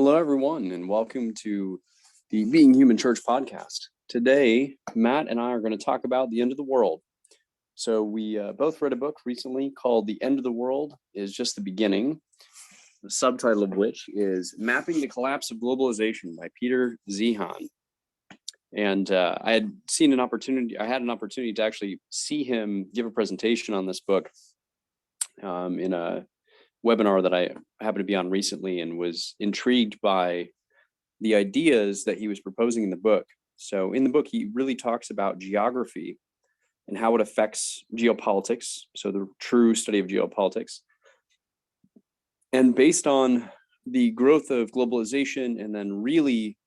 Hello, everyone, and welcome to the Being Human Church podcast. Today, Matt and I are going to talk about the end of the world. So we both read a book recently called The End of the World is Just the Beginning, the subtitle of which is Mapping the Collapse of Globalization by Peter Zeihan. And I had an opportunity to actually see him give a presentation on this book in a webinar that I happened to be on recently, and was intrigued by the ideas that he was proposing in the book. So in the book, he really talks about geography and how it affects geopolitics, so the true study of geopolitics. And based on the growth of globalization, and then really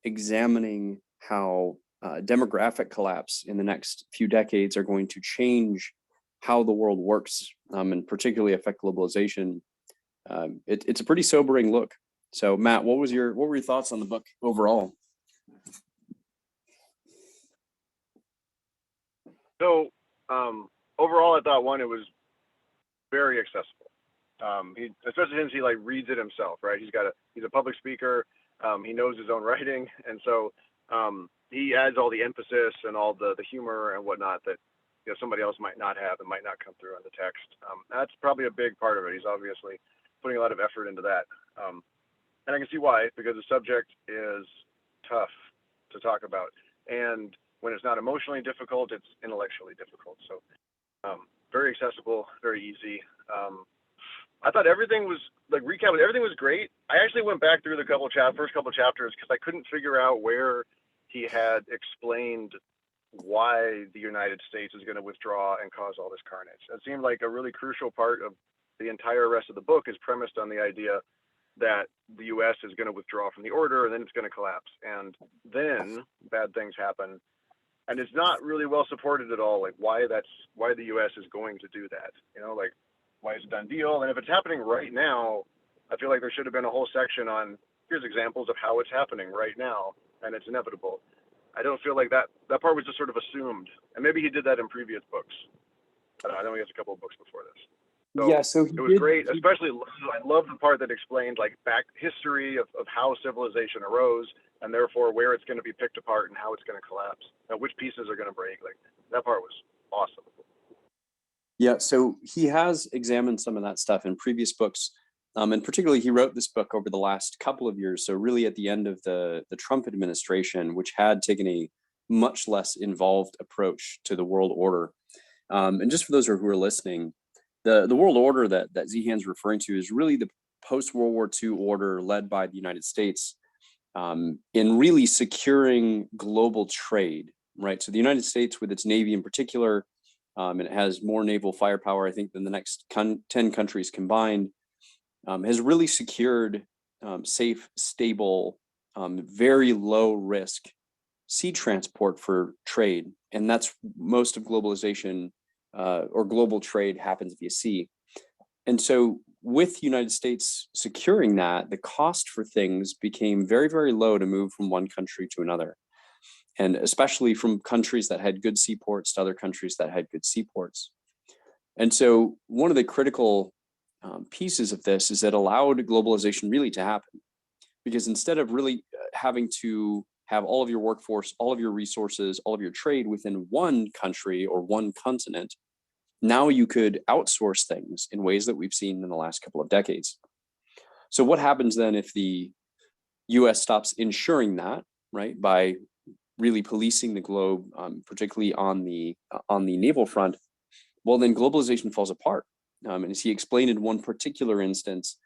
examining how demographic collapse in the next few decades are going to change how the world works, and particularly affect globalization, it's a pretty sobering look. So Matt, what were your thoughts on the book overall? So overall, I thought it was very accessible. Especially since he reads it himself, right? He's a public speaker. He knows his own writing, and so he adds all the emphasis and all the humor and whatnot that somebody else might not have and might not come through on the text. That's probably a big part of it. He's obviously putting a lot of effort into that. And I can see why, because the subject is tough to talk about. And when it's not emotionally difficult, it's intellectually difficult. So very accessible, very easy. I thought everything was, everything was great. I actually went back through the first couple chapters because I couldn't figure out where he had explained why the United States is going to withdraw and cause all this carnage. It seemed like a really crucial part of the entire rest of the book is premised on the idea that the U.S. is going to withdraw from the order, and then it's going to collapse, and then bad things happen. And it's not really well supported at all, why the U.S. is going to do that. Why it's a done deal. And if it's happening right now, I feel like there should have been a whole section on here's examples of how it's happening right now, and it's inevitable. I don't feel like that part was just sort of assumed, and maybe he did that in previous books. I don't know. I know he has a couple of books before this. So it was great. Especially, I love the part that explained back history of how civilization arose, and therefore where it's going to be picked apart and how it's going to collapse, and which pieces are going to break. That part was awesome. Yeah, so he has examined some of that stuff in previous books, and particularly he wrote this book over the last couple of years. So really at the end of the Trump administration, which had taken a much less involved approach to the world order. And just for those who are listening, the world order that Zeihan's referring to is really the post-World War II order led by the United States in really securing global trade, right? So the United States, with its Navy in particular, and it has more naval firepower, I think, than the next 10 countries combined, has really secured safe, stable, very low risk sea transport for trade. And that's most of globalization or global trade happens via sea. And so with the United States securing that, the cost for things became very, very low to move from one country to another. And especially from countries that had good seaports to other countries that had good seaports. And so one of the critical pieces of this is that allowed globalization really to happen. Because instead of really having to have all of your workforce, all of your resources, all of your trade within one country or one continent, now you could outsource things in ways that we've seen in the last couple of decades. So what happens then if the US stops ensuring that, right, by really policing the globe, particularly on the naval front? Well, then globalization falls apart. And as he explained in one particular instance,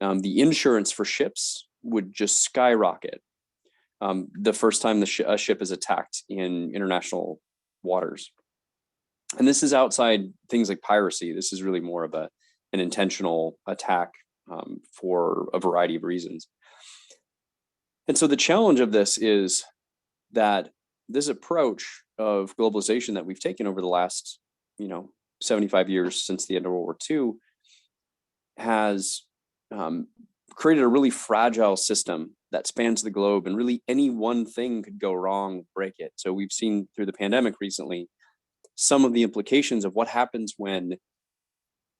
the insurance for ships would just skyrocket the first time a ship is attacked in international waters. And this is outside things like piracy. This is really more of an intentional attack for a variety of reasons. And so the challenge of this is that this approach of globalization that we've taken over the last, 75 years since the end of World War II has created a really fragile system that spans the globe, and really any one thing could go wrong, break it. So we've seen through the pandemic recently some of the implications of what happens when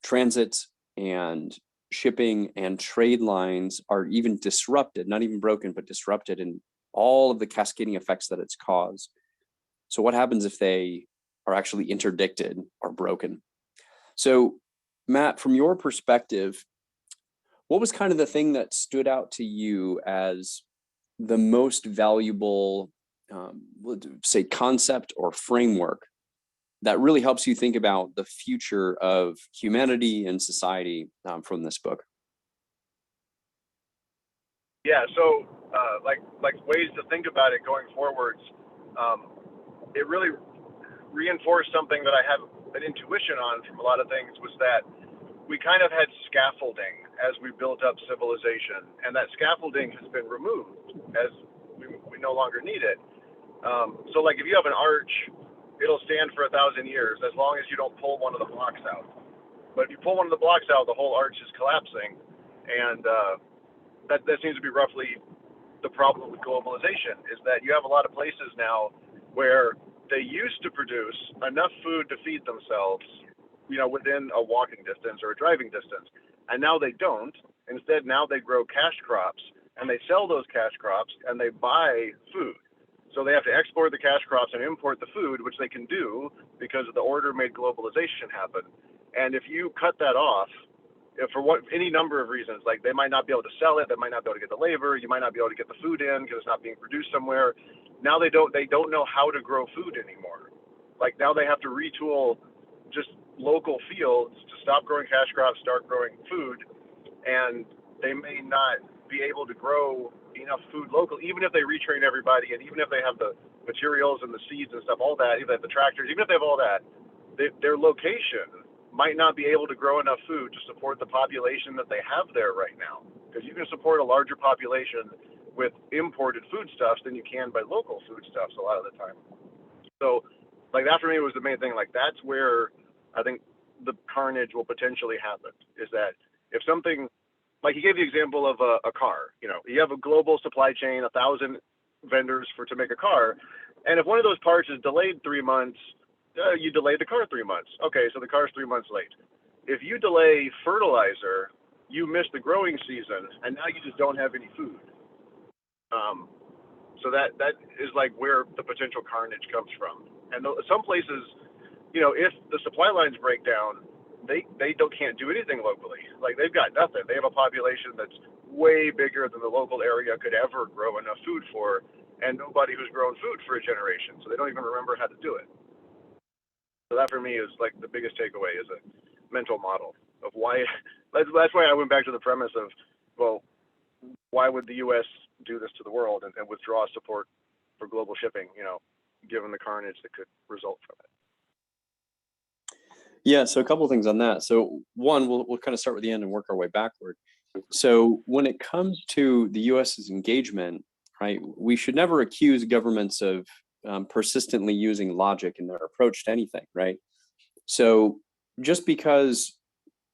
transit and shipping and trade lines are even disrupted, not even broken, but disrupted, and all of the cascading effects that it's caused. So what happens if they are actually interdicted or broken? So Matt, from your perspective, what was kind of the thing that stood out to you as the most valuable, say, concept or framework that really helps you think about the future of humanity and society from this book? Yeah, so like ways to think about it going forwards, it really reinforced something that I have an intuition on from a lot of things, was that we kind of had scaffolding as we built up civilization, and that scaffolding has been removed as we no longer need it. So like if you have an arch, it'll stand for 1,000 years as long as you don't pull one of the blocks out. But if you pull one of the blocks out, the whole arch is collapsing, and that seems to be roughly the problem with globalization, is that you have a lot of places now where they used to produce enough food to feed themselves, within a walking distance or a driving distance, and now they don't. Instead, now they grow cash crops, and they sell those cash crops, and they buy food. So they have to export the cash crops and import the food, which they can do because the order made globalization happen. And if you cut that off, if for any number of reasons, like they might not be able to sell it, they might not be able to get the labor, you might not be able to get the food in because it's not being produced somewhere. Now they don't know how to grow food anymore. Like now they have to retool just local fields to stop growing cash crops, start growing food, and they may not be able to grow enough food local, even if they retrain everybody, and even if they have the materials and the seeds and stuff, all that, even if the tractors, even if they have all that, their location might not be able to grow enough food to support the population that they have there right now. Because you can support a larger population with imported foodstuffs than you can by local foodstuffs a lot of the time. So, like that for me was the main thing. Like that's where I think the carnage will potentially happen. Is that if something, like he gave the example of a car. You have a global supply chain, 1,000 vendors to make a car, and if one of those parts is delayed 3 months, you delay the car 3 months. Okay, so the car's 3 months late. If you delay fertilizer, you miss the growing season, and now you just don't have any food. So that is like where the potential carnage comes from. And some places, if the supply lines break down, they can't do anything locally. Like they've got nothing. They have a population that's way bigger than the local area could ever grow enough food for, and nobody who's grown food for a generation, so they don't even remember how to do it. So that for me is like the biggest takeaway, is a mental model of why. That's why I went back to the premise of, well, why would the U.S. do this to the world and withdraw support for global shipping, given the carnage that could result from it? Yeah, so a couple of things on that. So one, we'll kind of start with the end and work our way backward. So when it comes to the US's engagement, right, we should never accuse governments of persistently using logic in their approach to anything, right? So just because,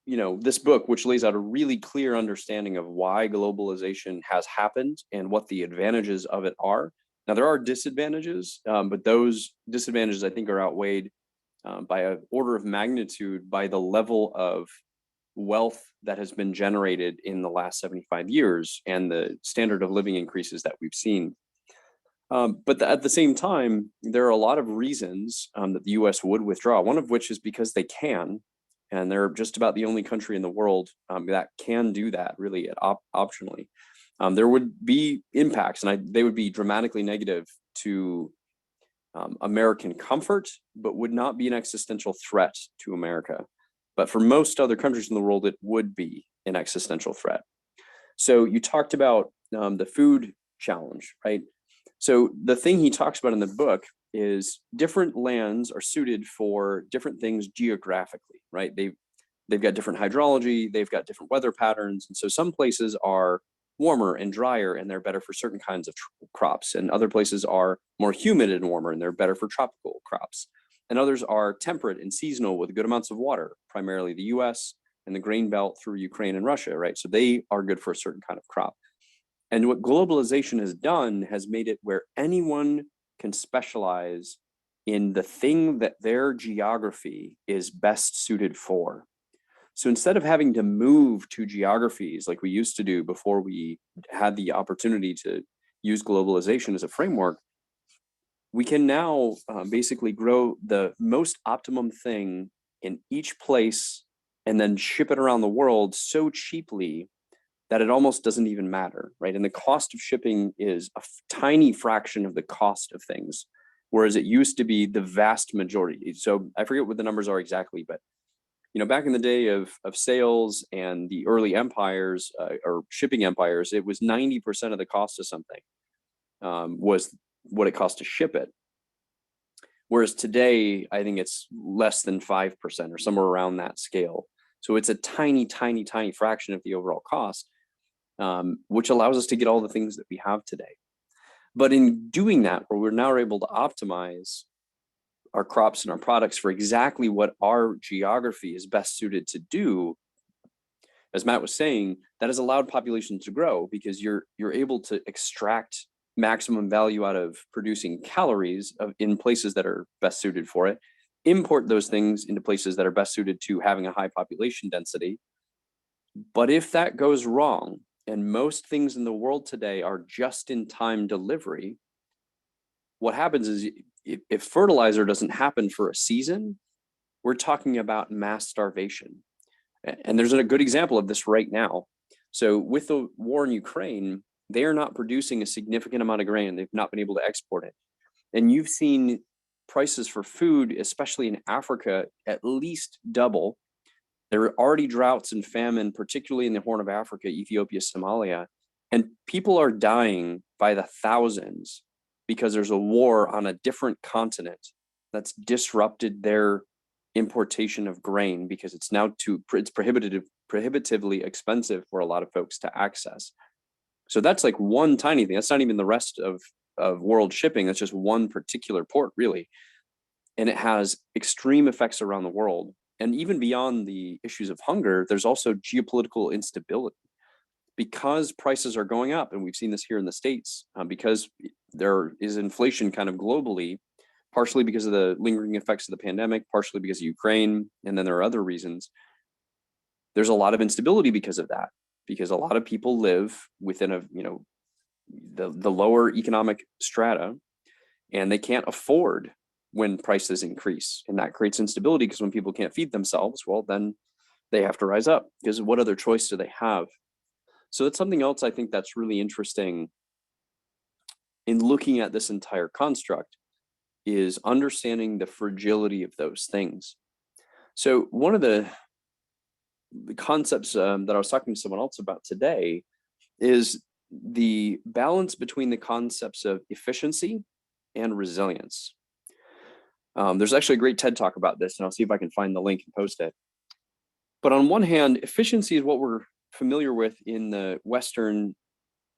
this book, which lays out a really clear understanding of why globalization has happened and what the advantages of it are. Now, there are disadvantages, but those disadvantages, I think, are outweighed by an order of magnitude by the level of wealth that has been generated in the last 75 years and the standard of living increases that we've seen. But at the same time, there are a lot of reasons that the US would withdraw, one of which is because they can, and they're just about the only country in the world that can do that, really optionally. There would be impacts, and they would be dramatically negative to American comfort, but would not be an existential threat to America. But for most other countries in the world, it would be an existential threat. So you talked about the food challenge, right? So the thing he talks about in the book is different lands are suited for different things geographically, right? They've got different hydrology, they've got different weather patterns, and so some places are warmer and drier and they're better for certain kinds of crops, and other places are more humid and warmer and they're better for tropical crops, and others are temperate and seasonal with good amounts of water, primarily the US and the grain belt through Ukraine and Russia, right? So they are good for a certain kind of crop. And what globalization has done has made it where anyone can specialize in the thing that their geography is best suited for. So instead of having to move to geographies like we used to do before we had the opportunity to use globalization as a framework, we can now basically grow the most optimum thing in each place and then ship it around the world so cheaply that it almost doesn't even matter, right? And the cost of shipping is a tiny fraction of the cost of things, whereas it used to be the vast majority. So I forget what the numbers are exactly, but back in the day of sales and the early empires or shipping empires, it was 90% of the cost of something was what it cost to ship it. Whereas today, I think it's less than 5% or somewhere around that scale. So it's a tiny, tiny, tiny fraction of the overall cost, which allows us to get all the things that we have today. But in doing that, where we're now able to optimize our crops and our products for exactly what our geography is best suited to do, as Matt was saying, that has allowed populations to grow because you're able to extract maximum value out of producing calories in places that are best suited for it, import those things into places that are best suited to having a high population density. But if that goes wrong, and most things in the world today are just in time delivery, what happens is if fertilizer doesn't happen for a season, we're talking about mass starvation. And there's a good example of this right now. So with the war in Ukraine, they are not producing a significant amount of grain. They've not been able to export it. And you've seen prices for food, especially in Africa, at least double. There are already droughts and famine, particularly in the Horn of Africa, Ethiopia, Somalia, and people are dying by the thousands because there's a war on a different continent that's disrupted their importation of grain because it's now it's prohibitively expensive for a lot of folks to access. So that's like one tiny thing. That's not even the rest of world shipping. That's just one particular port, really. And it has extreme effects around the world. And even beyond the issues of hunger, there's also geopolitical instability because prices are going up. And we've seen this here in the States because there is inflation kind of globally, partially because of the lingering effects of the pandemic, partially because of Ukraine. And then there are other reasons. There's a lot of instability because of that, because a lot of people live within the lower economic strata and they can't afford when prices increase, and that creates instability because when people can't feed themselves, well, then they have to rise up because what other choice do they have? So that's something else I think that's really interesting in looking at this entire construct is understanding the fragility of those things. So one of the concepts that I was talking to someone else about today is the balance between the concepts of efficiency and resilience. There's actually a great TED talk about this, and I'll see if I can find the link and post it. But on one hand, efficiency is what we're familiar with in the Western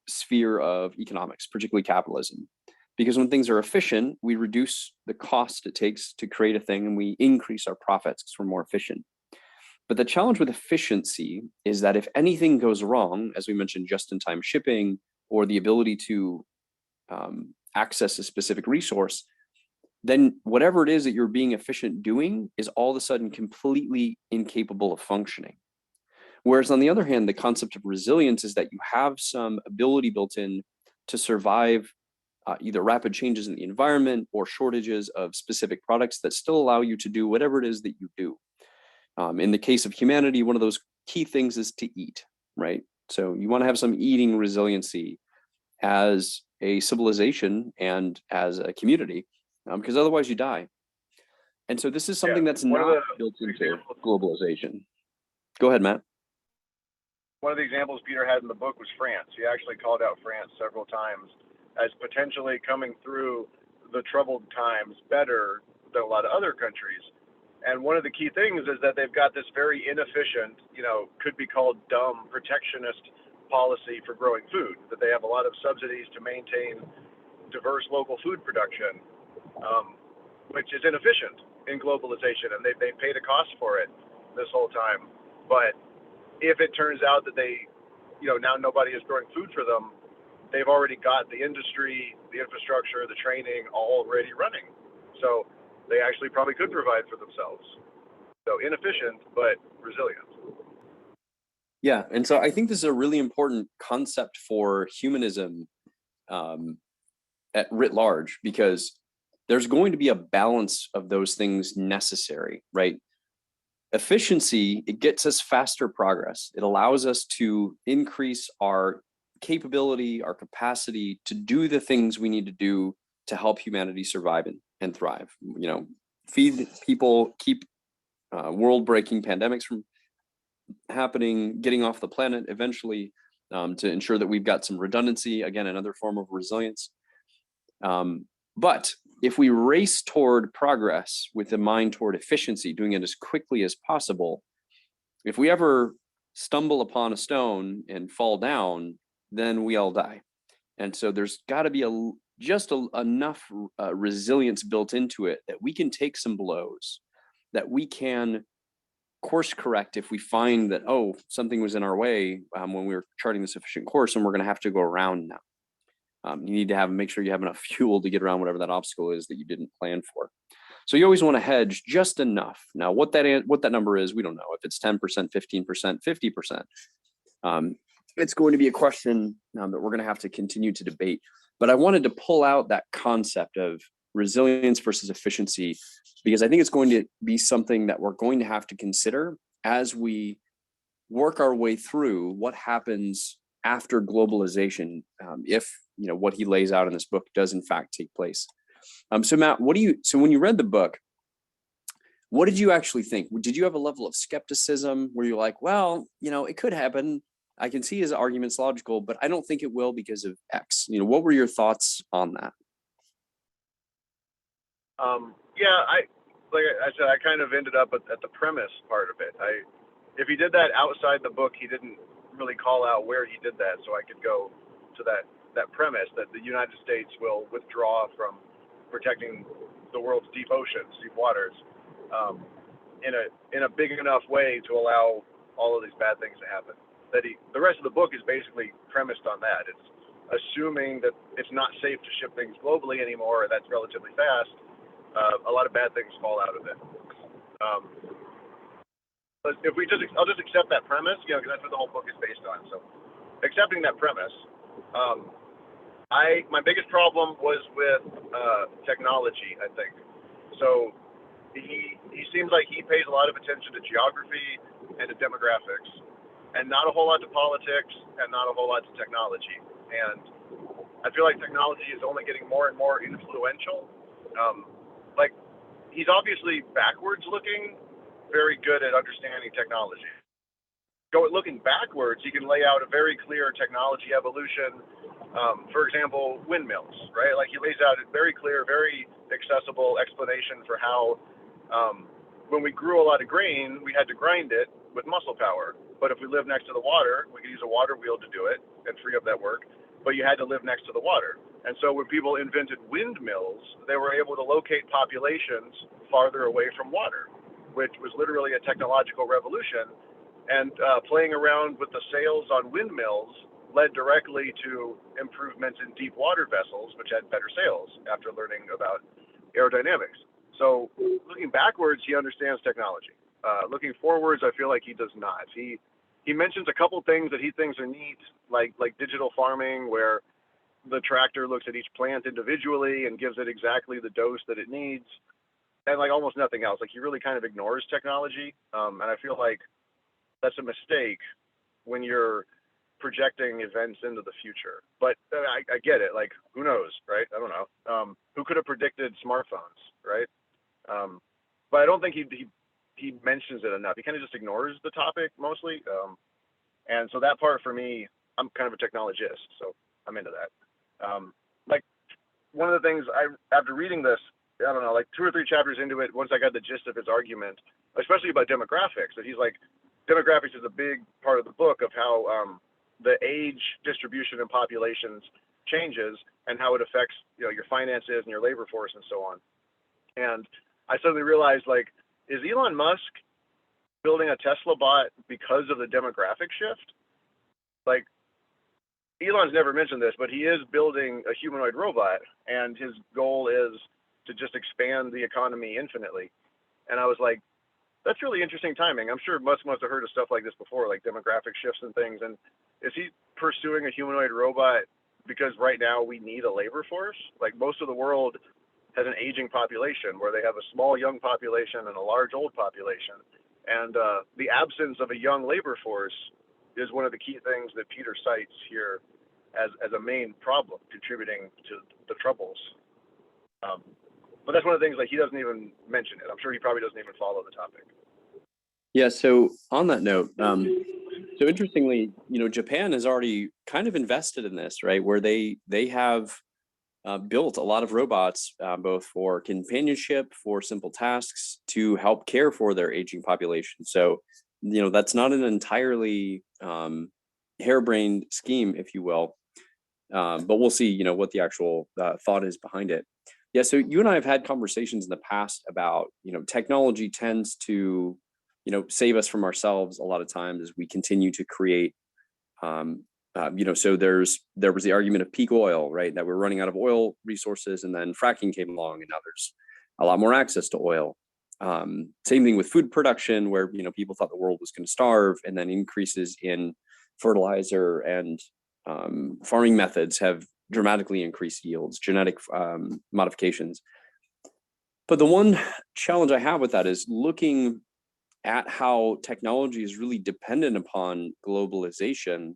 sphere of economics, particularly capitalism. Because when things are efficient, we reduce the cost it takes to create a thing and we increase our profits because we're more efficient. But the challenge with efficiency is that if anything goes wrong, as we mentioned, just-in-time shipping or the ability to access a specific resource, then whatever it is that you're being efficient doing is all of a sudden completely incapable of functioning. Whereas on the other hand, the concept of resilience is that you have some ability built in to survive either rapid changes in the environment or shortages of specific products that still allow you to do whatever it is that you do. In the case of humanity, one of those key things is to eat, right? So you want to have some eating resiliency as a civilization and as a community, because otherwise you die. And so this is something that's not built into globalization. Go ahead, Matt. One of the examples Peter had in the book was France. He actually called out France several times as potentially coming through the troubled times better than a lot of other countries. And one of the key things is that they've got this very inefficient, could be called dumb protectionist policy for growing food, that they have a lot of subsidies to maintain diverse local food production, which is inefficient in globalization, and they paid a cost for it this whole time. But if it turns out that they, now nobody is growing food for them, they've already got the industry, the infrastructure, the training already running. So they actually probably could provide for themselves. So inefficient, but resilient. Yeah, and so I think this is a really important concept for humanism at writ large, because there's going to be a balance of those things necessary, right? Efficiency, it gets us faster progress. It allows us to increase our capability, our capacity to do the things we need to do to help humanity survive and thrive. You know, feed people, keep world-breaking pandemics from happening, getting off the planet eventually, to ensure that we've got some redundancy, again, another form of resilience. But if we race toward progress with a mind toward efficiency, doing it as quickly as possible, if we ever stumble upon a stone and fall down, then we all die. And so there's got to be enough resilience built into it that we can take some blows, that we can course correct if we find that, oh, something was in our way when we were charting this efficient course, and we're going to have to go around now. You need to make sure you have enough fuel to get around whatever that obstacle is that you didn't plan for. So you always want to hedge just enough. Now, what that number is, we don't know. If it's 10%, 15%, 50%, it's going to be a question that we're going to have to continue to debate. But I wanted to pull out that concept of resilience versus efficiency, because I think it's going to be something that we're going to have to consider as we work our way through what happens after globalization, if what he lays out in this book does in fact take place. So Matt, so when you read the book, what did you actually think? Did you have a level of skepticism where you're like, well, it could happen. I can see his argument's logical, but I don't think it will because of X. What were your thoughts on that? Yeah, like I said, I kind of ended up at the premise part of it. If he did that outside the book, he didn't really call out where he did that, so I could go to that premise that the United States will withdraw from protecting the world's deep oceans, deep waters, in a big enough way to allow all of these bad things to happen. The rest of the book is basically premised on that. It's assuming that it's not safe to ship things globally anymore, and that's relatively fast. A lot of bad things fall out of it. But I'll just accept that premise, because that's what the whole book is based on. So, accepting that premise, my biggest problem was with technology, I think. So he seems like he pays a lot of attention to geography and to demographics, and not a whole lot to politics, and not a whole lot to technology. And I feel like technology is only getting more and more influential. Like, he's obviously backwards looking, very good at understanding technology. Looking backwards, he can lay out a very clear technology evolution. For example, windmills, right? Like, he lays out a very clear, very accessible explanation for how when we grew a lot of grain, we had to grind it with muscle power. But if we live next to the water, we could use a water wheel to do it and free up that work. But you had to live next to the water. And so when people invented windmills, they were able to locate populations farther away from water, which was literally a technological revolution. And playing around with the sails on windmills led directly to improvements in deep water vessels, which had better sails after learning about aerodynamics. So looking backwards, he understands technology. Looking forwards, I feel like he does not. He mentions a couple things that he thinks are neat, like digital farming, where the tractor looks at each plant individually and gives it exactly the dose that it needs, and like almost nothing else. Like, he really kind of ignores technology, and I feel like that's a mistake when you're projecting events into the future. But I get it. Like, who knows, right? I don't know. Who could have predicted smartphones, right? But I don't think he mentions it enough. He kind of just ignores the topic mostly. And so that part for me, I'm kind of a technologist, so I'm into that. Like, one of the things after reading this, I don't know, like 2 or 3 chapters into it, once I got the gist of his argument, especially about demographics, that he's like, demographics is a big part of the book of how the age distribution in populations changes and how it affects, your finances and your labor force and so on. And I suddenly realized, like, is Elon Musk building a Tesla bot because of the demographic shift? Like, Elon's never mentioned this, but he is building a humanoid robot, and his goal is to just expand the economy infinitely. And I was like, That's really interesting timing. I'm sure Musk must have heard of stuff like this before, like demographic shifts and things. And is he pursuing a humanoid robot because right now we need a labor force? Like most of the world has an aging population where they have a small young population and a large old population. And the absence of a young labor force is one of the key things that Peter cites here as a main problem contributing to the troubles. But that's one of the things, like, he doesn't even mention it. I'm sure he probably doesn't even follow the topic. Yeah. So on that note, so interestingly, Japan has already kind of invested in this, right? Where they have built a lot of robots, both for companionship, for simple tasks, to help care for their aging population. So, that's not an entirely harebrained scheme, if you will. But we'll see, what the actual thought is behind it. Yeah. So you and I have had conversations in the past about, technology tends to, save us from ourselves a lot of times as we continue to create. So there was the argument of peak oil, right? That we're running out of oil resources, and then fracking came along, and now there's a lot more access to oil. Same thing with food production, where people thought the world was going to starve, and then increases in fertilizer and farming methods have dramatically increased yields, genetic modifications. But the one challenge I have with that is looking at how technology is really dependent upon globalization.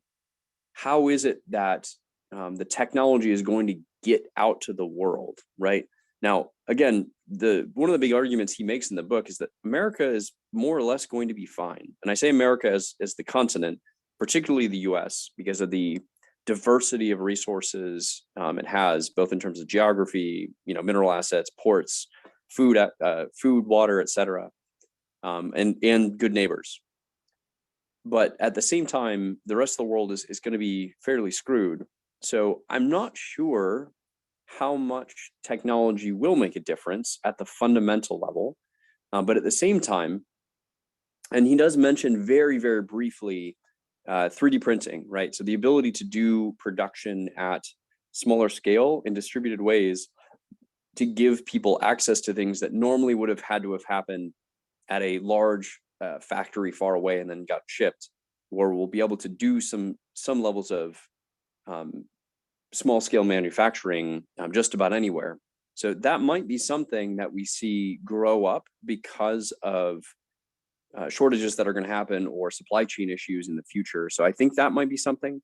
How is it that the technology is going to get out to the world, right? Now, again, one of the big arguments he makes in the book is that America is more or less going to be fine. And I say America as the continent, particularly the US, because of the diversity of resources it has, both in terms of geography, mineral assets, ports, food, water, etc., and good neighbors. But at the same time, the rest of the world is going to be fairly screwed. So I'm not sure how much technology will make a difference at the fundamental level. But at the same time, and he does mention very, very briefly 3D printing, right? So the ability to do production at smaller scale in distributed ways to give people access to things that normally would have had to have happened at a large factory far away and then got shipped, where we'll be able to do some levels of small scale manufacturing just about anywhere. So that might be something that we see grow up because of shortages that are going to happen or supply chain issues in the future. So I think that might be something.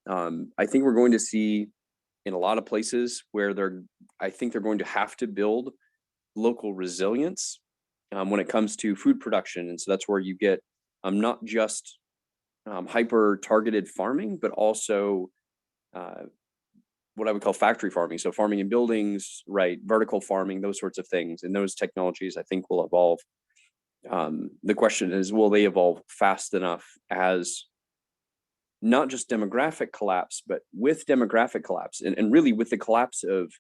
I think we're going to see in a lot of places where I think they're going to have to build local resilience when it comes to food production. And so that's where you get not just hyper targeted farming, but also what I would call factory farming. So farming in buildings, right? Vertical farming, those sorts of things. And those technologies, I think, will evolve. The question is, will they evolve fast enough as not just demographic collapse, but with demographic collapse and really with the collapse of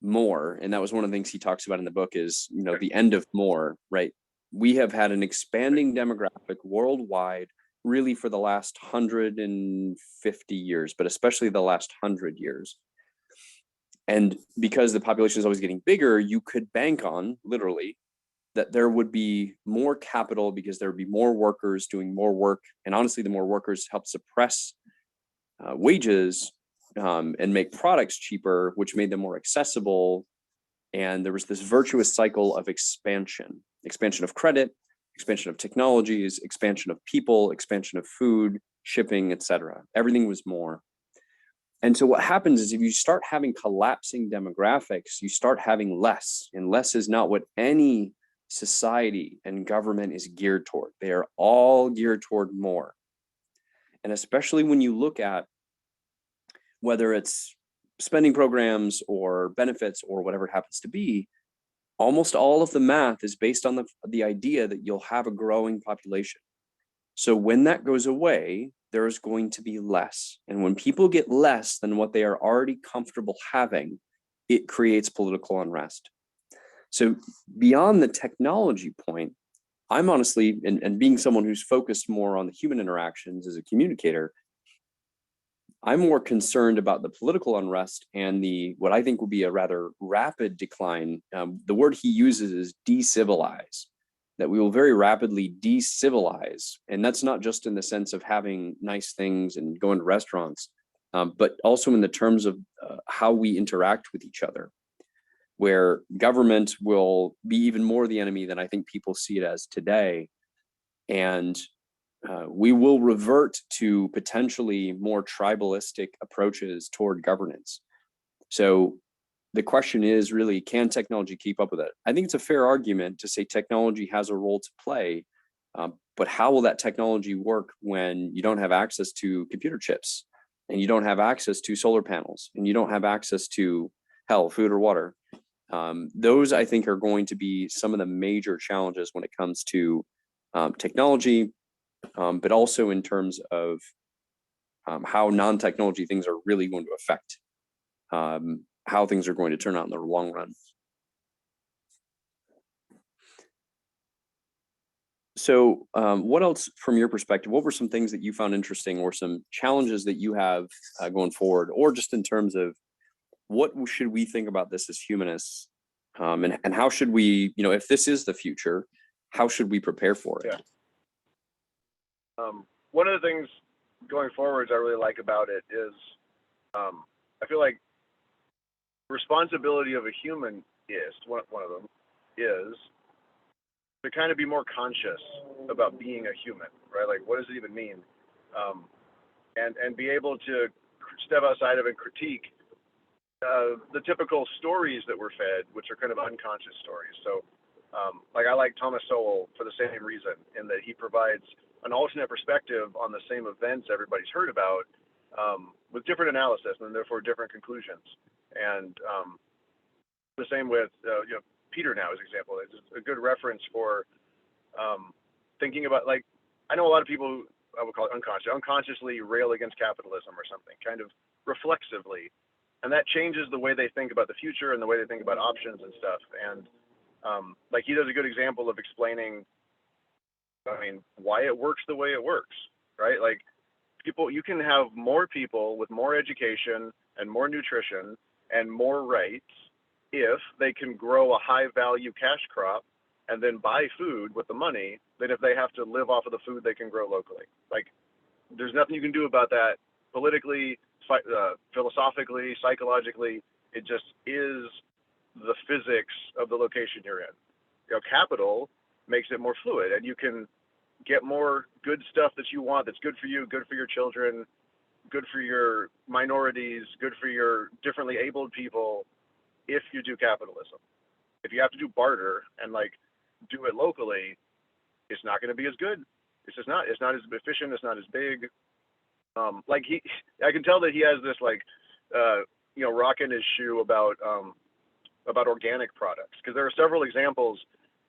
more. And that was one of the things he talks about in the book is, the end of more, right? We have had an expanding demographic worldwide really for the last 150 years, but especially the last 100 years. And because the population is always getting bigger, you could bank on literally that there would be more capital because there would be more workers doing more work. And honestly, the more workers help suppress wages and make products cheaper, which made them more accessible. And there was this virtuous cycle of expansion of credit, expansion of technologies, expansion of people, expansion of food, shipping, etc. Everything was more. And so what happens is if you start having collapsing demographics, you start having less, and less is not what any society and government is geared toward. They are all geared toward more. And especially when you look at whether it's spending programs or benefits or whatever it happens to be, almost all of the math is based on the idea that you'll have a growing population. So when that goes away, there's going to be less. And when people get less than what they are already comfortable having, it creates political unrest. So beyond the technology point, I'm honestly, and being someone who's focused more on the human interactions as a communicator, I'm more concerned about the political unrest and what I think will be a rather rapid decline. The word he uses is decivilize. that we will very rapidly de-civilize. And that's not just in the sense of having nice things and going to restaurants, but also in the terms of how we interact with each other, where government will be even more the enemy than I think people see it as today. And we will revert to potentially more tribalistic approaches toward governance. So the question is really, can technology keep up with it? I think it's a fair argument to say technology has a role to play, but how will that technology work when you don't have access to computer chips, and you don't have access to solar panels, and you don't have access to, hell, food or water? Those, I think, are going to be some of the major challenges when it comes to technology, but also in terms of how non-technology things are really going to affect how things are going to turn out in the long run. So what else from your perspective, what were some things that you found interesting, or some challenges that you have going forward, or just in terms of what should we think about this as humanists, and how should we, if this is the future, how should we prepare for it? Yeah. One of the things going forwards I really like about it is I feel like responsibility of a humanist, one of them, is to kind of be more conscious about being a human, right? Like, what does it even mean? And be able to step outside of and critique the typical stories that we're fed, which are kind of unconscious stories. So, like, I like Thomas Sowell for the same reason, in that he provides an alternate perspective on the same events everybody's heard about, with different analysis and therefore different conclusions. And the same with Peter now, as an example. It's a good reference for thinking about, like, I know a lot of people who, I would call it unconsciously rail against capitalism or something, kind of reflexively. And that changes the way they think about the future and the way they think about options and stuff. And like, he does a good example of explaining, why it works the way it works, right? Like, you can have more people with more education and more nutrition and more rights if they can grow a high value cash crop and then buy food with the money, than if they have to live off of the food they can grow locally. Like, there's nothing you can do about that politically, philosophically, psychologically. It just is the physics of the location you're in. Capital makes it more fluid, and you can get more good stuff that you want, that's good for you, good for your children, good for your minorities, good for your differently abled people, if you do capitalism. If you have to do barter and, like, do it locally, it's not going to be as good. It's just not. It's not as efficient. It's not as big. Like, I can tell that he has this, like, rock in his shoe about organic products, because there are several examples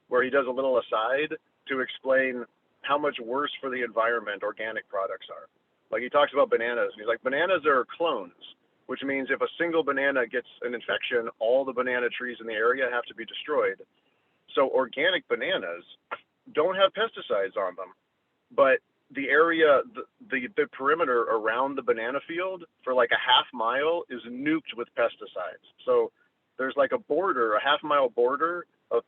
where he does a little aside to explain how much worse for the environment organic products are. Like, he talks about bananas, and he's like, bananas are clones, which means if a single banana gets an infection, all the banana trees in the area have to be destroyed. So organic bananas don't have pesticides on them, but the area, the perimeter around the banana field for like a half mile is nuked with pesticides. So there's like a border, a half-mile border of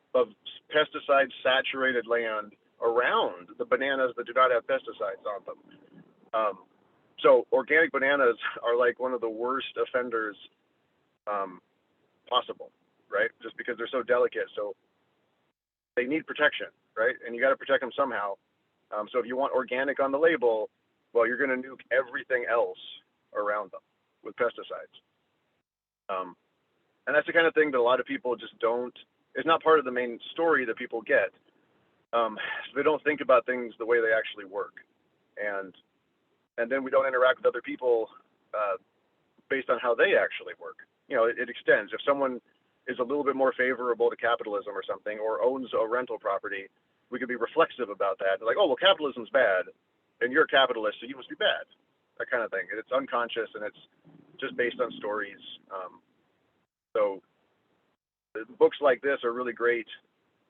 pesticide saturated land around the bananas that do not have pesticides on them. So organic bananas are like one of the worst offenders possible, right? Just because they're so delicate. So they need protection, right? And you got to protect them somehow. So if you want organic on the label, well, you're going to nuke everything else around them with pesticides. And that's the kind of thing that a lot of people just don't, it's not part of the main story that people get. So they don't think about things the way they actually work. And then we don't interact with other people based on how they actually work. It extends. If someone is a little bit more favorable to capitalism or something, or owns a rental property, we could be reflexive about that. Like, oh, well, capitalism's bad, and you're a capitalist, so you must be bad. That kind of thing. And it's unconscious, and it's just based on stories. So books like this are really great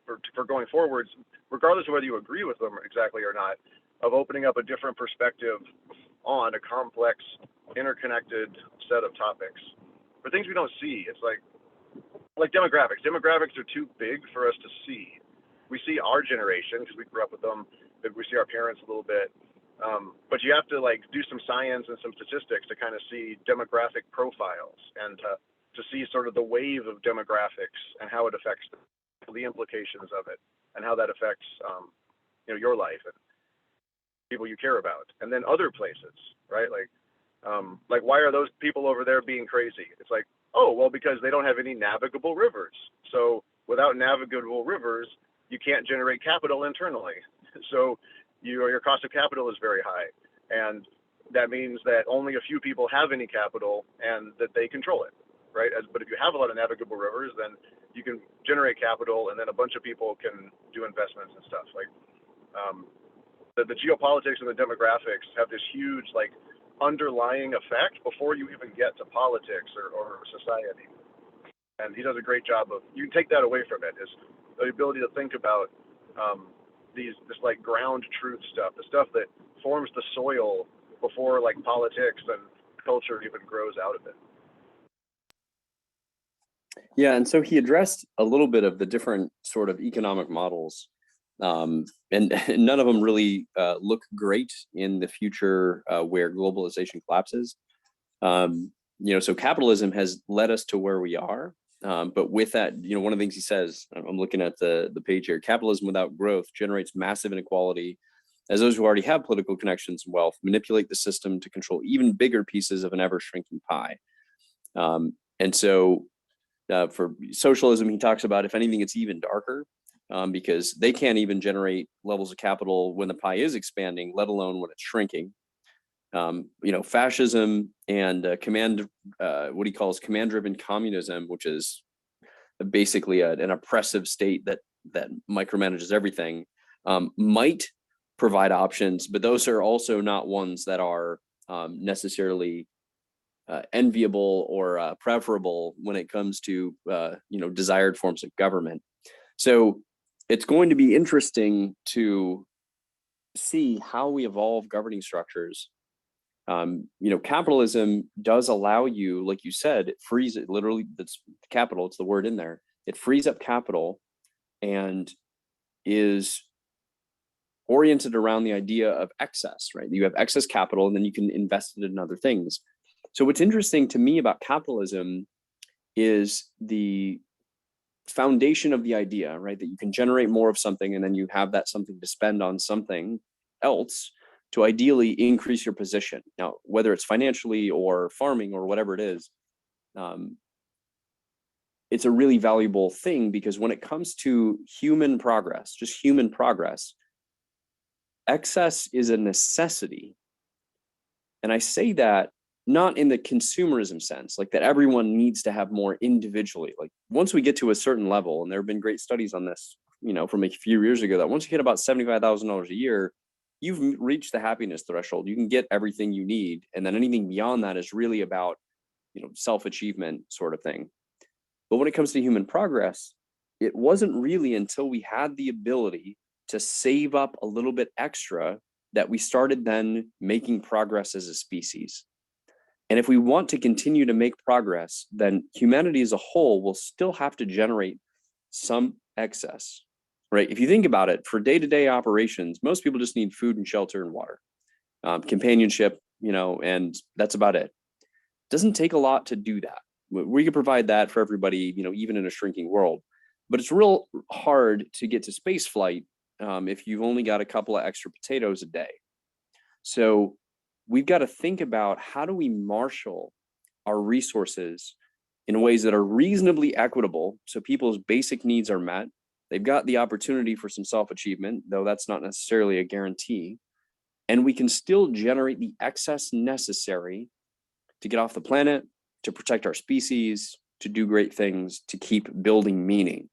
for going forwards, regardless of whether you agree with them exactly or not, of opening up a different perspective on a complex, interconnected set of topics. For things we don't see, it's like demographics. Demographics are too big for us to see. we see our generation because we grew up with them, we see our parents a little bit. But you have to like do some science and some statistics to kind of see demographic profiles and to see sort of the wave of demographics and how it affects the implications of it and how that affects your life and people you care about, and then other places, right? Like why are those people over there being crazy? It's like, oh well, because they don't have any navigable rivers. So without navigable rivers, you can't generate capital internally. So your cost of capital is very high, and that means that only a few people have any capital and that they control it, right? But if you have a lot of navigable rivers, then you can generate capital, and then a bunch of people can do investments and stuff. Like the geopolitics and the demographics have this huge like underlying effect before you even get to politics or society. And he does a great job of, you can take that away from it, is the ability to think about this like ground truth stuff, the stuff that forms the soil before like politics and culture even grows out of it. Yeah, and so he addressed a little bit of the different sort of economic models, and none of them really look great in the future where globalization collapses. So capitalism has led us to where we are, but with that, one of the things he says, I'm looking at the page here: capitalism without growth generates massive inequality, as those who already have political connections and wealth manipulate the system to control even bigger pieces of an ever-shrinking pie. And so for socialism, he talks about, if anything, it's even darker, because they can't even generate levels of capital when the pie is expanding, let alone when it's shrinking. Fascism and what he calls command-driven communism, which is basically an oppressive state that micromanages everything, might provide options, but those are also not ones that are necessarily enviable or preferable when it comes to desired forms of government. So it's going to be interesting to see how we evolve governing structures. Capitalism does allow you, like you said, it frees it, literally, that's capital, it's the word in there. It frees up capital and is oriented around the idea of excess, right? You have excess capital and then you can invest it in other things. So what's interesting to me about capitalism is the foundation of the idea, right? That you can generate more of something and then you have that something to spend on something else to ideally increase your position. Now, whether it's financially or farming or whatever it is, it's a really valuable thing, because when it comes to human progress, just human progress, excess is a necessity. And I say that not in the consumerism sense, like that everyone needs to have more individually. Like once we get to a certain level, and there have been great studies on this, from a few years ago, that once you hit about $75,000 a year, you've reached the happiness threshold. You can get everything you need. And then anything beyond that is really about, self-achievement sort of thing. But when it comes to human progress, it wasn't really until we had the ability to save up a little bit extra that we started then making progress as a species. And if we want to continue to make progress, then humanity as a whole will still have to generate some excess, right? If you think about it, for day-to-day operations, most people just need food and shelter and water, companionship, and that's about it. It doesn't take a lot to do that. We can provide that for everybody, even in a shrinking world. But it's real hard to get to space flight if you've only got a couple of extra potatoes a day. So we've got to think about, how do we marshal our resources in ways that are reasonably equitable so people's basic needs are met. They've got the opportunity for some self-achievement, though that's not necessarily a guarantee. And we can still generate the excess necessary to get off the planet, to protect our species, to do great things, to keep building meaning.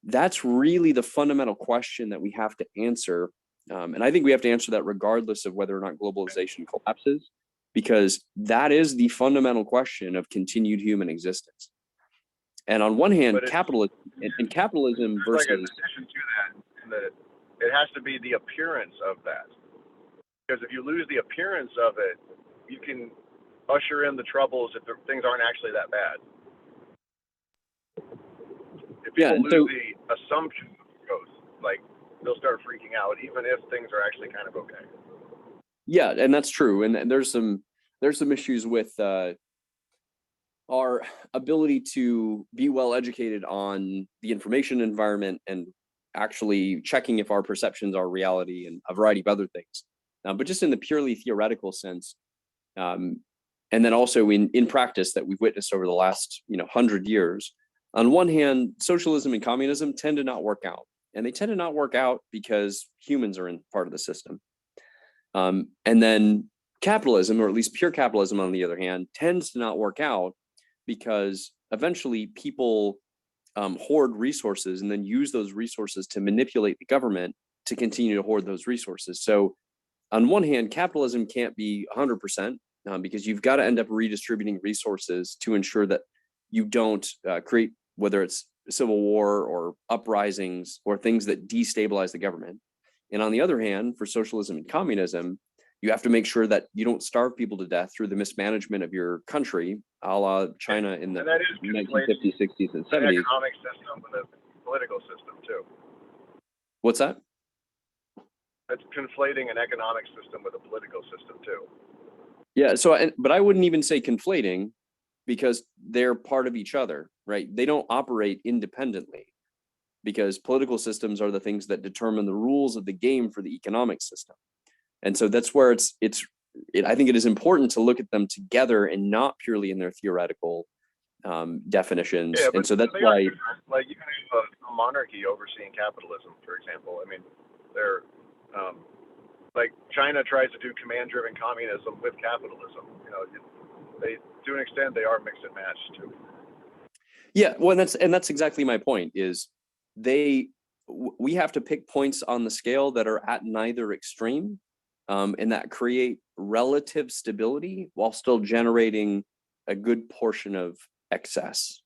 That's really the fundamental question that we have to answer. And I think we have to answer that regardless of whether or not globalization collapses, because that is the fundamental question of continued human existence. And on one hand, capitalism and capitalism versus... Like in addition to that, in that it has to be the appearance of that. Because if you lose the appearance of it, you can usher in the troubles if things aren't actually that bad. If people lose the assumption, like they'll start freaking out, even if things are actually kind of okay. Yeah, and that's true. And there's some issues with our ability to be well educated on the information environment and actually checking if our perceptions are reality and a variety of other things. But just in the purely theoretical sense, um, and then also in practice that we've witnessed over the last 100 years. On one hand, socialism and communism tend to not work out, and they tend to not work out because humans are in part of the system. And then capitalism, or at least pure capitalism, on the other hand, tends to not work out because eventually people hoard resources and then use those resources to manipulate the government to continue to hoard those resources. So on one hand, capitalism can't be 100% because you've got to end up redistributing resources to ensure that you don't create, whether it's civil war or uprisings or things that destabilize the government. And on the other hand, for socialism and communism, you have to make sure that you don't starve people to death through the mismanagement of your country, a la China in the 1950s, 60s, and 70s. Economic system with a political system too. What's that? It's conflating an economic system with a political system too. Yeah. But I wouldn't even say conflating, because they're part of each other, right? They don't operate independently, because political systems are the things that determine the rules of the game for the economic system. And so that's where I think it is important to look at them together and not purely in their theoretical definitions. Yeah, but and so that's they why, are different. Like you can have a monarchy overseeing capitalism, for example. I mean, they're like China tries to do command-driven communism with capitalism. They to an extent they are mix and match too. yeah, well, that's exactly my point. Is we have to pick points on the scale that are at neither extreme, and that create relative stability while still generating a good portion of excess.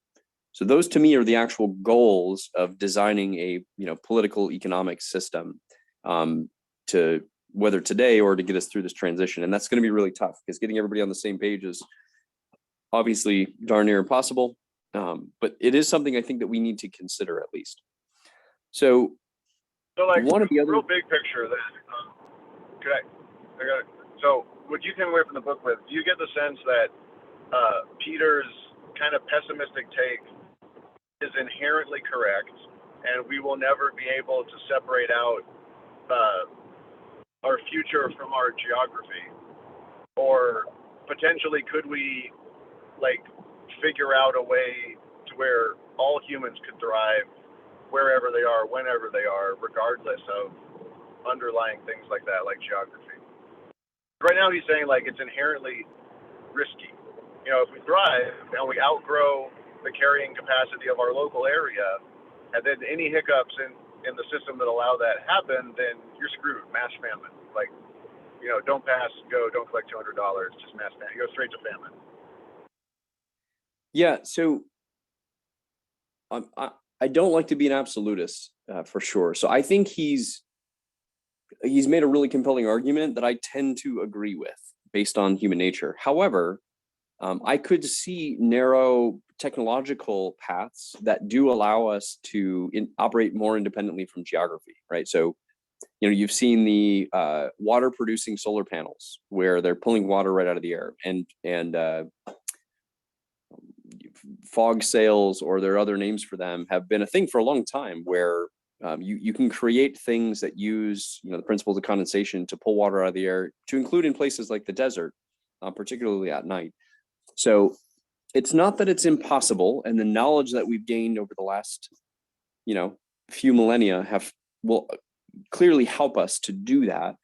So those to me are the actual goals of designing a political economic system, to whether today or to get us through this transition. And that's going to be really tough because getting everybody on the same page is obviously darn near impossible. But it is something I think that we need to consider at least. So like one of the other real big picture that so what you came away from the book with, do you get the sense that Peter's kind of pessimistic take is inherently correct, and we will never be able to separate out our future from our geography? Or potentially could we figure out a way to where all humans could thrive wherever they are, whenever they are, regardless of underlying things like that, like geography? Right now he's saying it's inherently risky. If we thrive and we outgrow the carrying capacity of our local area, and then any hiccups in the system that allow that happen, then you're screwed. Mass famine. Don't pass, go, don't collect $200, just mass famine. You go straight to famine. Yeah, so I don't like to be an absolutist for sure. So I think he's made a really compelling argument that I tend to agree with based on human nature. However, I could see narrow technological paths that do allow us to operate more independently from geography, right? So, you've seen the water producing solar panels where they're pulling water right out of the air, and fog sails, or there are other names for them, have been a thing for a long time, where you can create things that use the principles of condensation to pull water out of the air, to include in places like the desert, particularly at night. So it's not that it's impossible, and the knowledge that we've gained over the last few millennia will clearly help us to do that.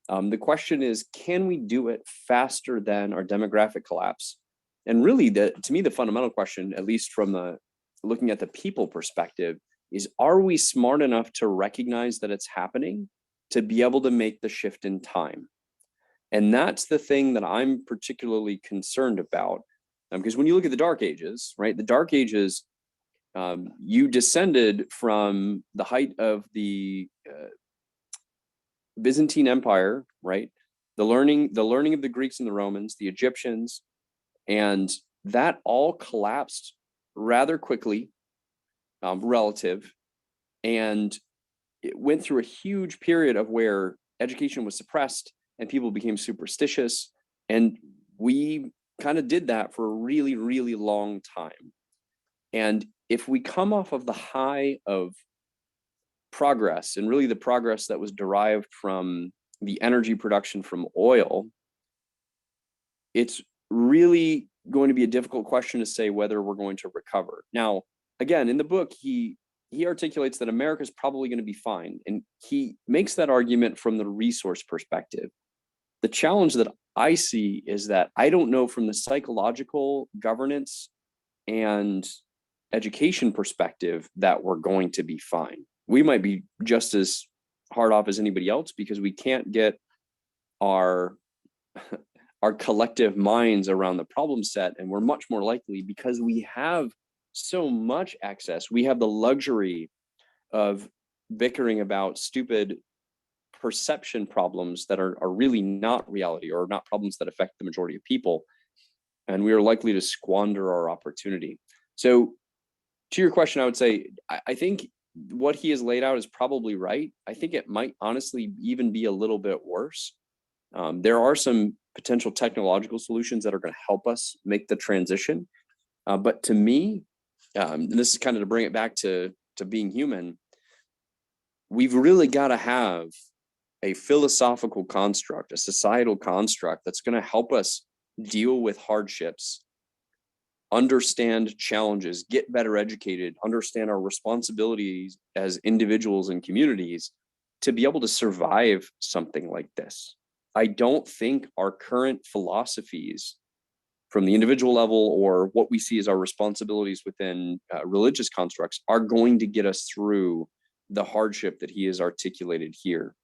The question is, can we do it faster than our demographic collapse? And really, to me, the fundamental question, at least from looking at the people perspective, is, are we smart enough to recognize that it's happening to be able to make the shift in time? And that's the thing that I'm particularly concerned about. Because when you look at the Dark Ages, right, the Dark Ages, you descended from the height of the Byzantine Empire, right? The learning of the Greeks and the Romans, the Egyptians, and that all collapsed rather quickly, relative. And it went through a huge period of where education was suppressed and people became superstitious. And we kind of did that for a really, really long time. And if we come off of the high of progress, and really the progress that was derived from the energy production from oil, it's really going to be a difficult question to say whether we're going to recover. Now, again, in the book, he articulates that America's probably going to be fine, and he makes that argument from the resource perspective. The challenge that I see is that I don't know from the psychological, governance, and education perspective that we're going to be fine. We might be just as hard off as anybody else because we can't get our our collective minds around the problem set, and we're much more likely, because we have so much access, we have the luxury of bickering about stupid perception problems that are really not reality, or not problems that affect the majority of people, and we are likely to squander our opportunity. So to your question, I would say I think what he has laid out is probably right. I think it might honestly even be a little bit worse. There are some potential technological solutions that are going to help us make the transition. But to me, and this is kind of to bring it back to being human, we've really got to have a philosophical construct, a societal construct that's going to help us deal with hardships, understand challenges, get better educated, understand our responsibilities as individuals and communities to be able to survive something like this. I don't think our current philosophies from the individual level, or what we see as our responsibilities within religious constructs, are going to get us through the hardship that he has articulated here.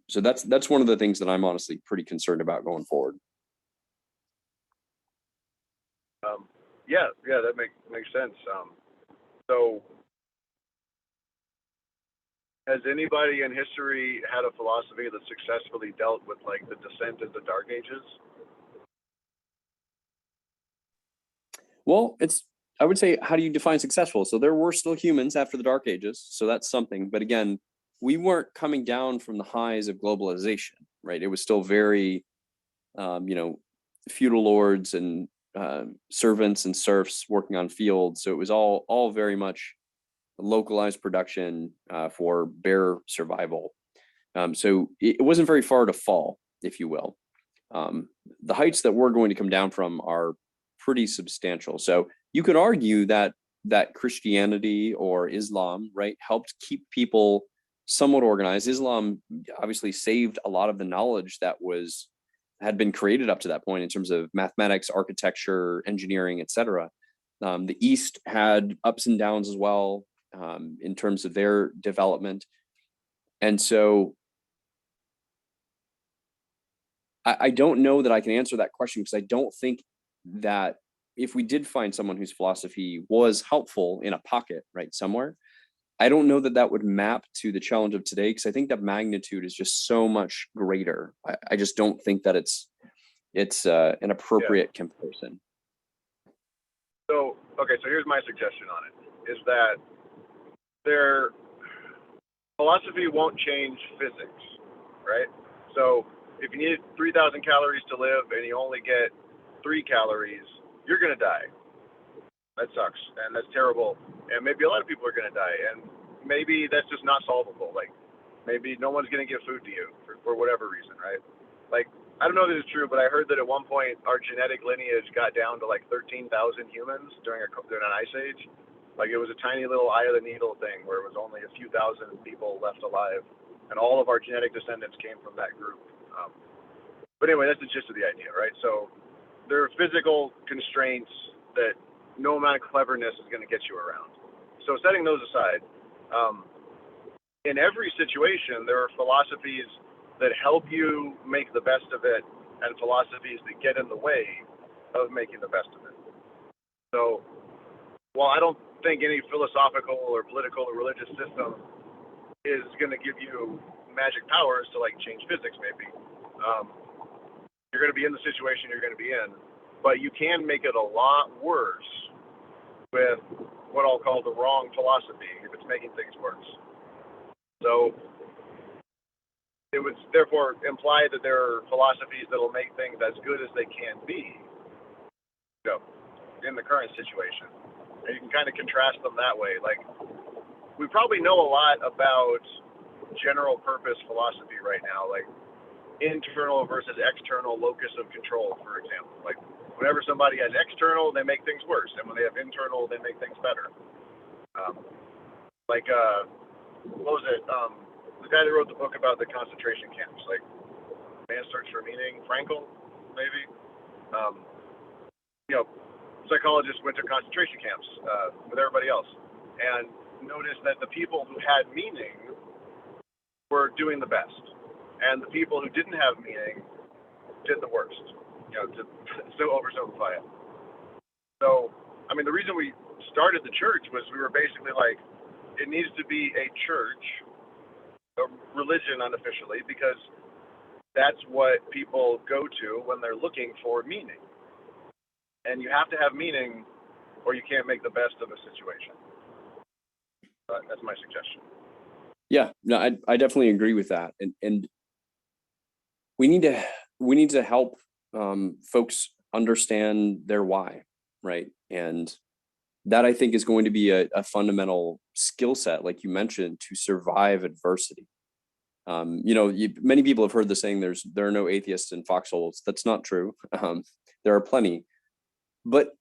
So that's one of the things that I'm honestly pretty concerned about going forward. Yeah, that makes sense. So, has anybody in history had a philosophy that successfully dealt with like the descent into the Dark Ages? Well, I would say, how do you define successful? So there were still humans after the Dark Ages, so that's something. But again, we weren't coming down from the highs of globalization, right? It was still very, feudal lords and servants and serfs working on fields. So it was all very much localized production for bare survival. So it wasn't very far to fall, if you will. The heights that we're going to come down from are pretty substantial. So you could argue that Christianity or Islam, right, helped keep people somewhat organized. Islam obviously saved a lot of the knowledge that had been created up to that point in terms of mathematics, architecture, engineering, etc. The East had ups and downs as well in terms of their development. And so I don't know that I can answer that question, because I don't think that if we did find someone whose philosophy was helpful in a pocket, right, somewhere, I don't know that would map to the challenge of today, because I think that magnitude is just so much greater. I just don't think that it's an appropriate comparison. So, okay, so here's my suggestion on it, is that their philosophy won't change physics, right? So if you need 3,000 calories to live and you only get 3 calories, you're going to die. That sucks, and that's terrible, and maybe a lot of people are going to die, and maybe that's just not solvable. Like, maybe no one's going to give food to you for whatever reason, right? Like, I don't know if this is true, but I heard that at one point our genetic lineage got down to like 13,000 humans during an ice age. Like, it was a tiny little eye of the needle thing where it was only a few thousand people left alive, and all of our genetic descendants came from that group. But anyway, that's the gist of the idea, right? So there are physical constraints that no amount of cleverness is going to get you around. So setting those aside, in every situation, there are philosophies that help you make the best of it, and philosophies that get in the way of making the best of it. So while I don't think any philosophical or political or religious system is going to give you magic powers to like change physics, maybe, you're going to be in the situation you're going to be in, but you can make it a lot worse with what I'll call the wrong philosophy if it's making things worse. So it would therefore imply that there are philosophies that will make things as good as they can be, you know, in the current situation. And you can kind of contrast them that way. Like, we probably know a lot about general purpose philosophy right now, like internal versus external locus of control, for example. Like, whenever somebody has external, they make things worse, and when they have internal, they make things better. What was it? The guy that wrote the book about the concentration camps, like Man's Search for Meaning, Frankl, maybe. You know, psychologists went to concentration camps with everybody else, and noticed that the people who had meaning were doing the best, and the people who didn't have meaning did the worst. You know, to so oversimplify it. So, I mean, the reason we started the church was we were basically like, it needs to be a church, a religion unofficially, because that's what people go to when they're looking for meaning. And you have to have meaning or you can't make the best of a situation. That's my suggestion. Yeah, no, I definitely agree with that. And we need to help folks understand their why, right? And that, I think, is going to be a fundamental skill set, like you mentioned, to survive adversity. Many people have heard the saying, there are no atheists in foxholes. That's not true. There are plenty, but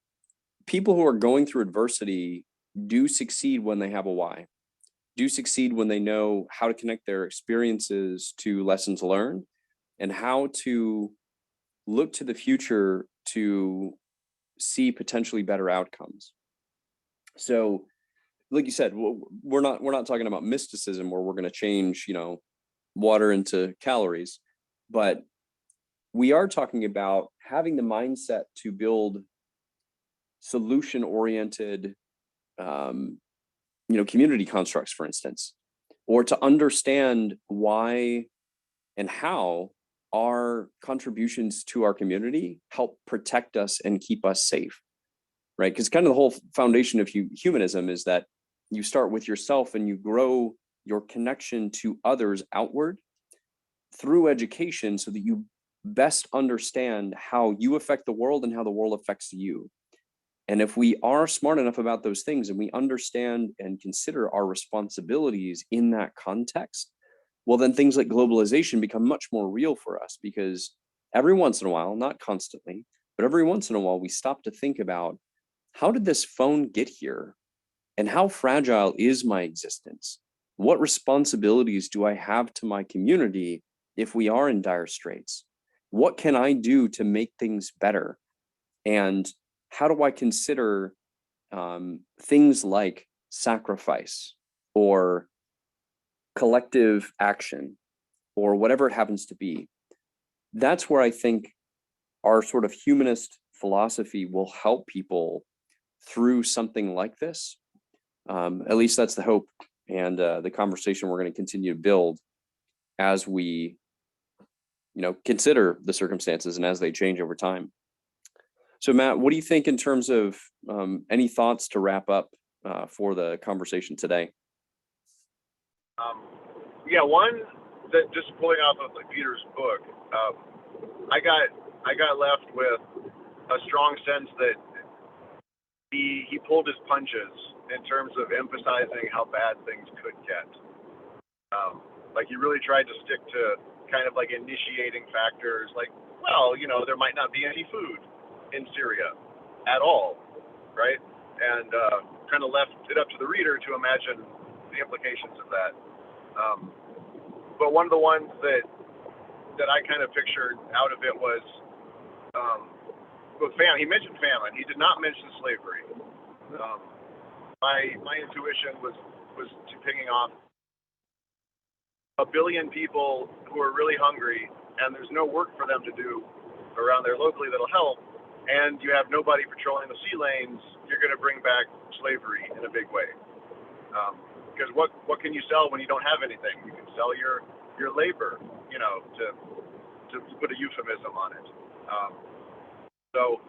people who are going through adversity do succeed when they have a why, do succeed when they know how to connect their experiences to lessons learned and how to look to the future to see potentially better outcomes. So, like you said, we're not talking about mysticism where we're going to change, water into calories, but we are talking about having the mindset to build solution-oriented, community constructs, for instance, or to understand why and how our contributions to our community help protect us and keep us safe, right? Because kind of the whole foundation of humanism is that you start with yourself and you grow your connection to others outward through education so that you best understand how you affect the world and how the world affects you. And if we are smart enough about those things and we understand and consider our responsibilities in that context, well, then things like globalization become much more real for us, because every once in a while, not constantly, but every once in a while, we stop to think about, how did this phone get here? And how fragile is my existence? What responsibilities do I have to my community if we are in dire straits? What can I do to make things better? And how do I consider things like sacrifice or collective action or whatever it happens to be? That's where I think our sort of humanist philosophy will help people through something like this. At least that's the hope and the conversation we're going to continue to build as we, consider the circumstances and as they change over time. So, Matt, what do you think in terms of any thoughts to wrap up for the conversation today? One that, just pulling off of Peter's book, I got left with a strong sense that he pulled his punches in terms of emphasizing how bad things could get. Like, he really tried to stick to kind of like initiating factors, like, well, there might not be any food in Syria at all, right? And kind of left it up to the reader to imagine the implications of that. But one of the ones that I kind of pictured out of it was with famine. He mentioned famine. He did not mention slavery. My intuition was to pinging off 1 billion people who are really hungry, and there's no work for them to do around there locally that'll help, and you have nobody patrolling the sea lanes. You're going to bring back slavery in a big way. Because what can you sell when you don't have anything? You can sell your labor, to put a euphemism on it. So,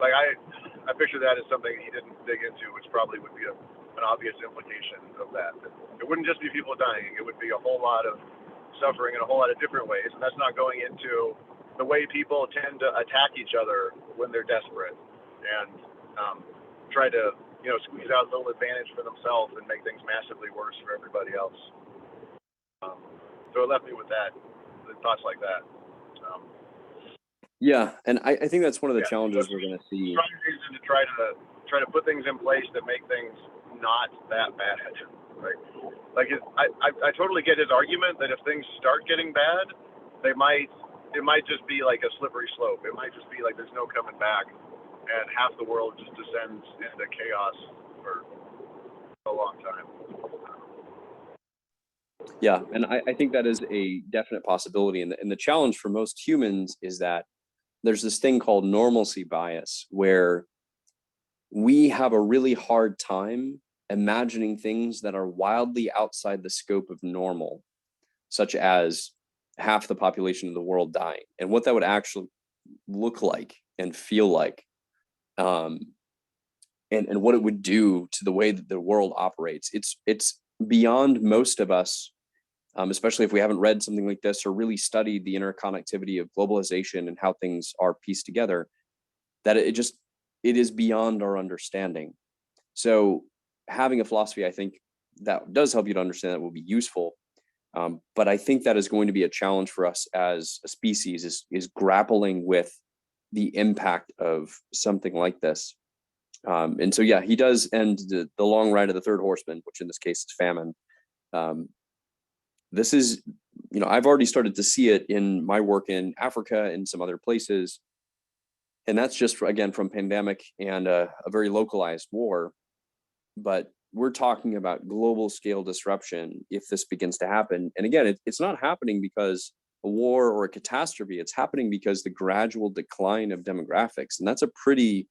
like, I picture that as something he didn't dig into, which probably would be a an obvious implication of that. It wouldn't just be people dying. It would be a whole lot of suffering in a whole lot of different ways. And that's not going into the way people tend to attack each other when they're desperate and try to, squeeze out a little advantage for themselves and make things massively worse for everybody else. So it left me with thoughts like that. Yeah, and I think that's one of the challenges we're going to see. Strong reason to try to put things in place that make things not that bad, right? Like I totally get his argument that if things start getting bad, it might just be like a slippery slope. It might just be like there's no coming back, and half the world just descends into chaos for a long time. Yeah, and I think that is a definite possibility. And the challenge for most humans is that there's this thing called normalcy bias, where we have a really hard time imagining things that are wildly outside the scope of normal, such as half the population of the world dying, and what that would actually look like and feel like, and what it would do to the way that the world operates. It's beyond most of us, especially if we haven't read something like this or really studied the interconnectivity of globalization and how things are pieced together, that it is beyond our understanding. So having a philosophy, I think, that does help you to understand that will be useful. But I think that is going to be a challenge for us as a species, is grappling with the impact of something like this. And so, yeah, he does end the long ride of the third horseman, which in this case is famine. This is, I've already started to see it in my work in Africa and some other places. And that's just, again, from pandemic and a very localized war. But we're talking about global scale disruption if this begins to happen. And again, it's not happening because a war or a catastrophe. It's happening because the gradual decline of demographics. And that's a pretty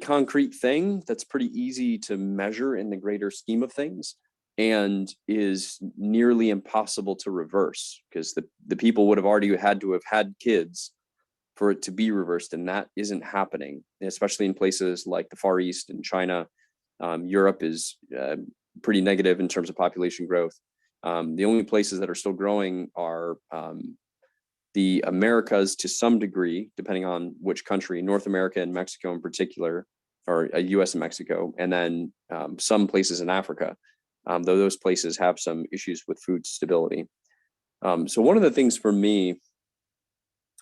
concrete thing that's pretty easy to measure in the greater scheme of things, and is nearly impossible to reverse, because the people would have already had to have had kids for it to be reversed, and that isn't happening, especially in places like the Far East and China. Europe is pretty negative in terms of population growth. The only places that are still growing are the Americas to some degree, depending on which country, North America and Mexico in particular, or US and Mexico, and then some places in Africa, though those places have some issues with food stability. So one of the things for me,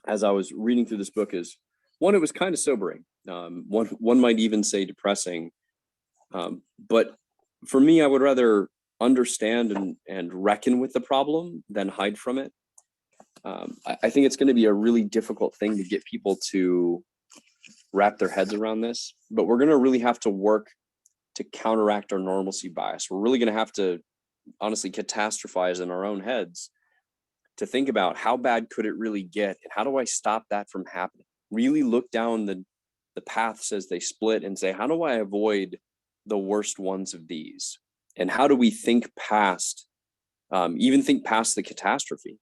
as I was reading through this book, is, one, it was kind of sobering. One might even say depressing. But for me, I would rather understand and reckon with the problem than hide from it. I think it's going to be a really difficult thing to get people to wrap their heads around this, but we're going to really have to work to counteract our normalcy bias. We're really going to have to honestly catastrophize in our own heads to think about how bad could it really get, and how do I stop that from happening? Really look down the paths as they split and say, how do I avoid the worst ones of these? And how do we think past, even think past the catastrophe,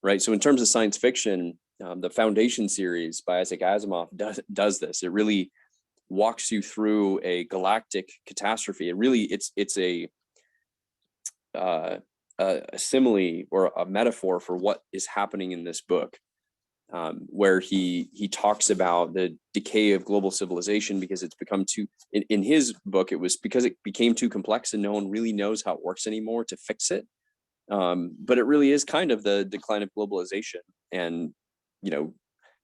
right? So in terms of science fiction, the Foundation series by Isaac Asimov does this. It really walks you through a galactic catastrophe. It's a simile or a metaphor for what is happening in this book, where he talks about the decay of global civilization because it's become too, in his book, it was because it became too complex and no one really knows how it works anymore to fix it. But it really is kind of the decline of globalization, and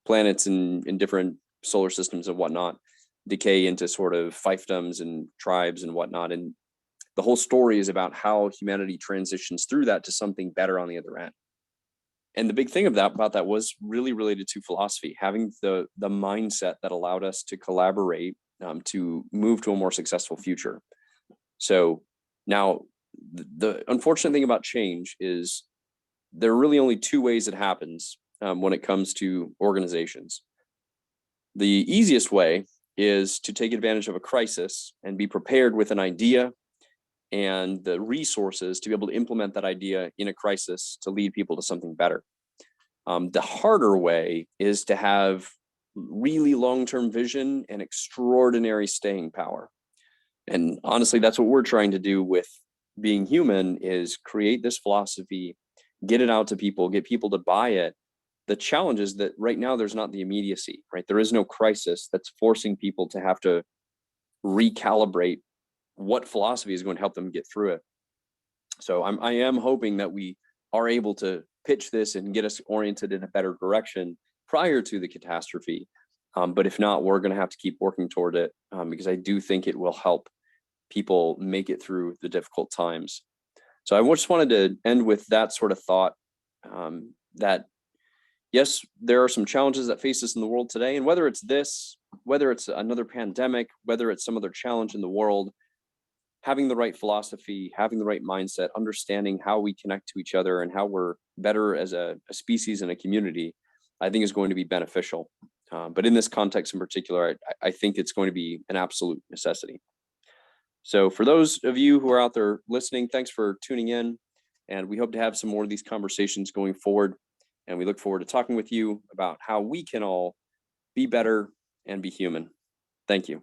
planets in different solar systems and whatnot decay into sort of fiefdoms and tribes and whatnot. And the whole story is about how humanity transitions through that to something better on the other end. And the big thing about that was really related to philosophy, having the mindset that allowed us to collaborate, to move to a more successful future. So now, the unfortunate thing about change is there are really only two ways it happens when it comes to organizations. The easiest way is to take advantage of a crisis and be prepared with an idea and the resources to be able to implement that idea in a crisis to lead people to something better. The harder way is to have really long-term vision and extraordinary staying power. And honestly, that's what we're trying to do with Being Human, is create this philosophy, get it out to people, get people to buy it. The challenge is that right now there's not the immediacy, right? There is no crisis that's forcing people to have to recalibrate what philosophy is going to help them get through it. So I am hoping that we are able to pitch this and get us oriented in a better direction prior to the catastrophe. But if not, we're going to have to keep working toward it, because I do think it will help people make it through the difficult times. So I just wanted to end with that sort of thought, that yes, there are some challenges that face us in the world today. And whether it's this, whether it's another pandemic, whether it's some other challenge in the world, having the right philosophy, having the right mindset, understanding how we connect to each other and how we're better as a species and a community, I think is going to be beneficial. But in this context in particular, I think it's going to be an absolute necessity. So for those of you who are out there listening, thanks for tuning in. And we hope to have some more of these conversations going forward. And we look forward to talking with you about how we can all be better and be human. Thank you.